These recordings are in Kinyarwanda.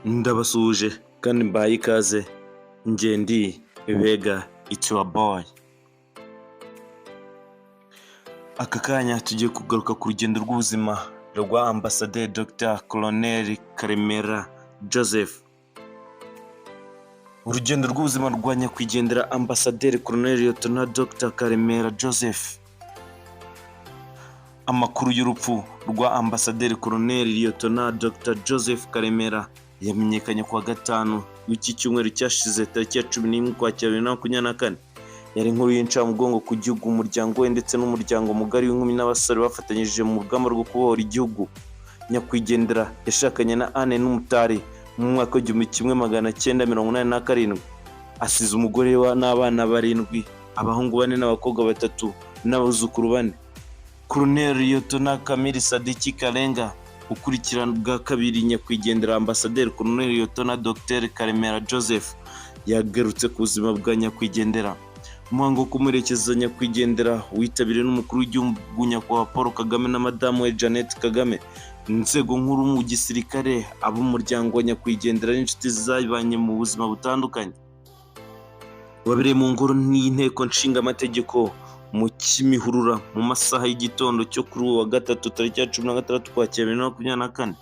Ndabasuhuje kandi mbahaye ikaze, njye ndi Bega it's your boy. Aka kanya tugiye kugaruka ku rugendo rw'ubuzima rwa Ambasaderi Dr. Colonel Karemera Joseph. Urugendo rw'ubuzima rwa nyakwigendera Ambasaderi Colonel Lieutenant Dr. Karemera Joseph. Amakuru y'urupfu rwa Ambasaderi Colonel Lieutenant Dr. Joseph Karemera yamenyekanye kuwa gatanu w'iki cyumweru cyashize tariki ya 11 Ukwakira 2024. Yari inkuru y'incamugongo ku gihugu, umuryango we ndetse n'umuryango mugari w'inkumi n'abasore bafatanyije mu rugamba rwo kubohora igihugu. Nyakwigendera yashakanye na Anne n'Umutari mu mwaka w'1987. Asize umugore we n'abana 7, abahungu 4 n'abakobwa 3 n'abuzukuru 4. Colonel Lieutenant Kamili Sadiki Kalenga ukurikirana bwa kabiri nyakwigendera Ambasaderi Colonel Lieutenant Dr. Karemera Joseph yagarutse ku buzima bwa nyakwigendera. Umuhango wo kumuherekeza nyakwigendera witabiriwe n'umukuru w'igihugu nyakubahwa Paul Kagame na madamu we Jeannette Kagame, inzego nkuru mu gisirikare, ab'umuryango wa nyakwigendera n'inshuti zabanye mu buzima butandukanye. Wabereye mu ngoro n'inteko nshinga amategeko mu Kimihurura mu masaha y'igitondo cyo kuri uwa gatatu tariki ya 16 Ukwakira 2024.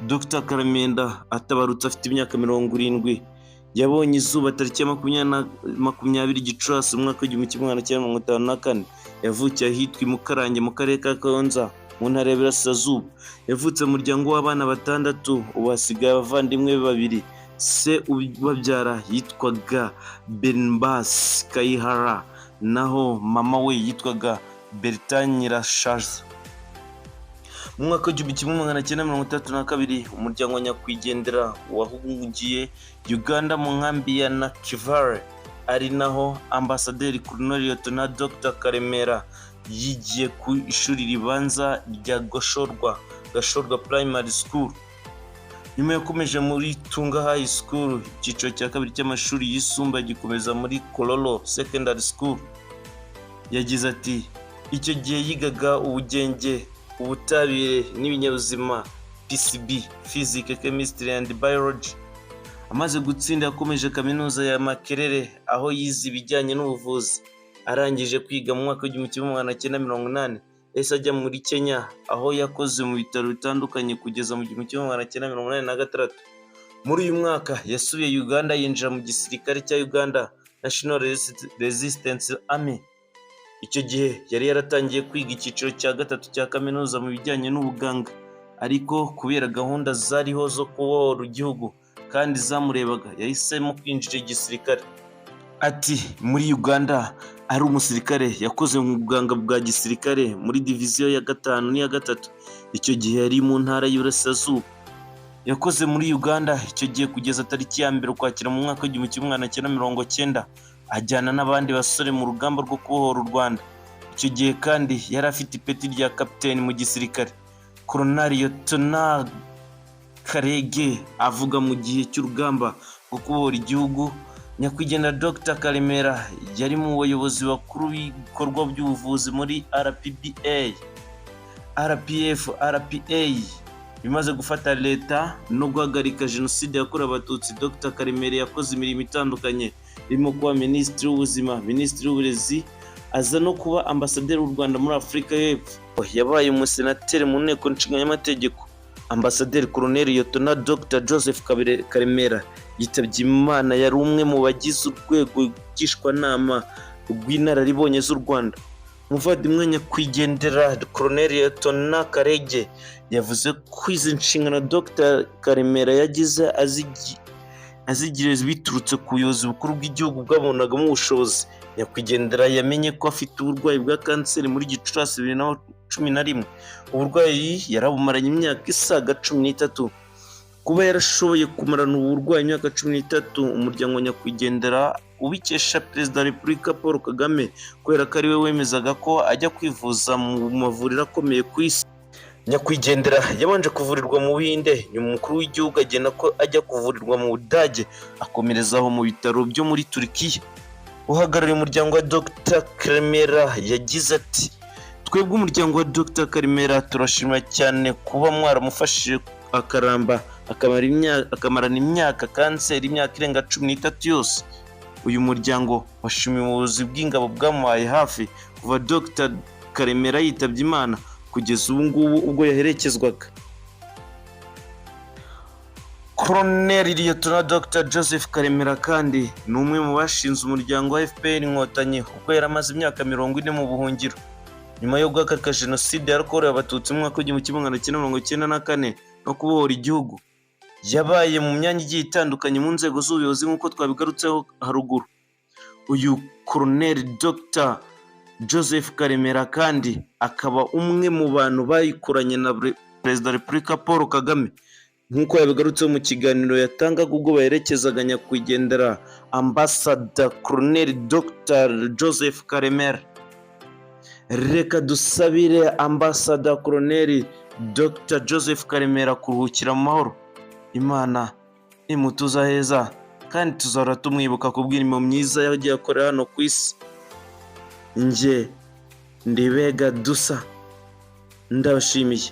Dr. Karemera atabarutse afite imyaka 70. Yabonye izuba tariki ya 20 Gicurasi mu mwaka w'1954. Yavukiye ahitwa Mukarange mu karere ka Kayonza mu ntara y'Iburasirazuba. Yavutse mu muryango w'abana 6, ubu hasigaye abavandimwe 2. Se ubabyara yitwaga Benbas Kayihara, naho mama we yitwaga Bertanye Nyirashaza. Mu mwaka w'1932 umuryango wa nyakwigendera wahungiye Uganda mu nkambi ya Nakivale, ari naho Ambasaderi Colonel Lieutenant Dr. Karemera yigiye ku ishuri ribanza rya Gashorwa Primary School. Nyuma yakomeje muri Tunga High School, icyiciro cya kabiri cy'amashuri yisumbuye gikomeza muri Kololo Secondary School. Yagize ati, icyo gihe yigaga ubugenge, ubutabire n'ibinyabuzima, PCB, Physics, Chemistry and Biology. Amaze gutsinda yakomeje kaminuza ya Makerere aho yize ibijyanye n'ubuvuzi. Arangije kwiga mu mwaka w'1980 yahise ajya muri Kenya aho yakoze mu bitaro bitandukanye kugeza mu 1986. Muri uyu mwaka yasubiye Uganda yinjira mu gisirikare cya Uganda National Resistance Army. Icyo gihe yari yaratangiye kwiga icyiciro cya 3 cya kaminuza mu bijyanye n'ubuganga, ariko kubera gahunda zariho zo kubohora igihugu kandi zamurebaga yahisemo kwinjira igisirikare. Ati, muri Uganda ari umusirikare yakoze mu buganga bwa gisirikare muri diviziyo ya 5 n'iya 3. Icyo gihe yari mu ntara y'Iburasirazuba. Yakoze muri Uganda icyo gihe kugeza tariki ya 1 Ukwakira mu mwaka w'1990, ajyana n'abandi basore mu rugamba rwo kubohora u Rwanda. Icyo gihe kandi yari afite ipeti rya kapiteni mu gisirikare. Colonel Lieutenant Karege avuga mu gihe cy'urugamba rwo kubohora igihugu, nyakwigendera Dr. Karemera yari mu bayobozi bakuru b'ibikorwa by'ubuvuzi muri RPBA, RPF, RPA bimaze gufata leta no guhagarika jenoside yakorewe Abatutsi. Dr. Karemera yakoze imirimo itandukanye irimo kuba Minisitiri w'Ubuzima, Minisitiri w'Uburezi, aza no kuba Ambasaderi w'u Rwanda muri Afurika y'Epfo. Yabaye umusenateri mu nteko nshinga y'amategeko. Ambasaderi Colonel Lieutenant Dr. Joseph Karemera yitabye Imana. Yari umwe mu bagize urwego ngishwanama rw'inararibonye z'u Rwanda. Umuvandimwe nyakwigendera Colonel Lieutenant Karege yavuze ko izi nshingano Dr. Karemera yagize azigire biturutse ku buyobozi bukuru bw'igihugu bwabonagamo ubushobozi. Nyakwigendera yamenye ko afite uburwayi bwa kanseri muri Gicurasi 2011. Uburwayi yarabumaranye imyaka isaga 13. Kuba yarashoboye kumarana uburwayi imyaka 13, umuryango wa nyakwigendera ubikesha Perezida wa Repubulika Paul Kagame, kubera ko ari we wemezaga ko ajya kwivuza mu mavuriro akomeye ku isi. Nyakwigendera yabanje kuvurirwa mu Buhinde, nyuma umukuru w'igihugu agena ko ajya kuvurirwa mu Budage, akomerezaho mu bitaro byo muri Turkiya. Uhagarariye umuryango wa Dr. Karemera yagize ati, twebwe umuryango wa Dr. Karemera turashima cyane kuba mwaramufashije akaramba akamarana imyaka kanseri imyaka irenga 13 yose. Uyu muryango washimiye ubuyobozi bw'ingabo bwamuhaye hafi kuva Dr Karemera yitabye Imana kugeza ubu ngubu ubwo yaherekezwaga. Colonel Lieutenant Dr Joseph Karemera kandi ni umwe mu bashinze umuryango wa FPR Inkotanyi ubwo yaramaze imyaka 40 mu buhungiro nyuma yo guhagarika jenoside yakorewe abatutsi mu mwaka w'1994 no kubohora igihugu. Yabaye mu myanya igiye itandukanye mu nzego z'ubuyobozi nk'uko twabigarutseho haruguru. Uyu Colonel Dr Joseph Karemera kandi akaba umwe mu bantu bayikoranye na Perezida wa Repubulika Paul Kagame nk'uko yabigarutseho mu kiganiro yatangaga ubwo baherekezaga nyakwigendera Ambassador Colonel Dr Joseph Karemera. Reka dusabire Ambassador Colonel Dr Joseph Karemera kuruhukira mu mahoro. Imana imutuza heza kandi tuzahora tumwibuka kubw'irimo myiza yagiye akora hano ku isi. Nje Ndibega Dusa ndabashimiye.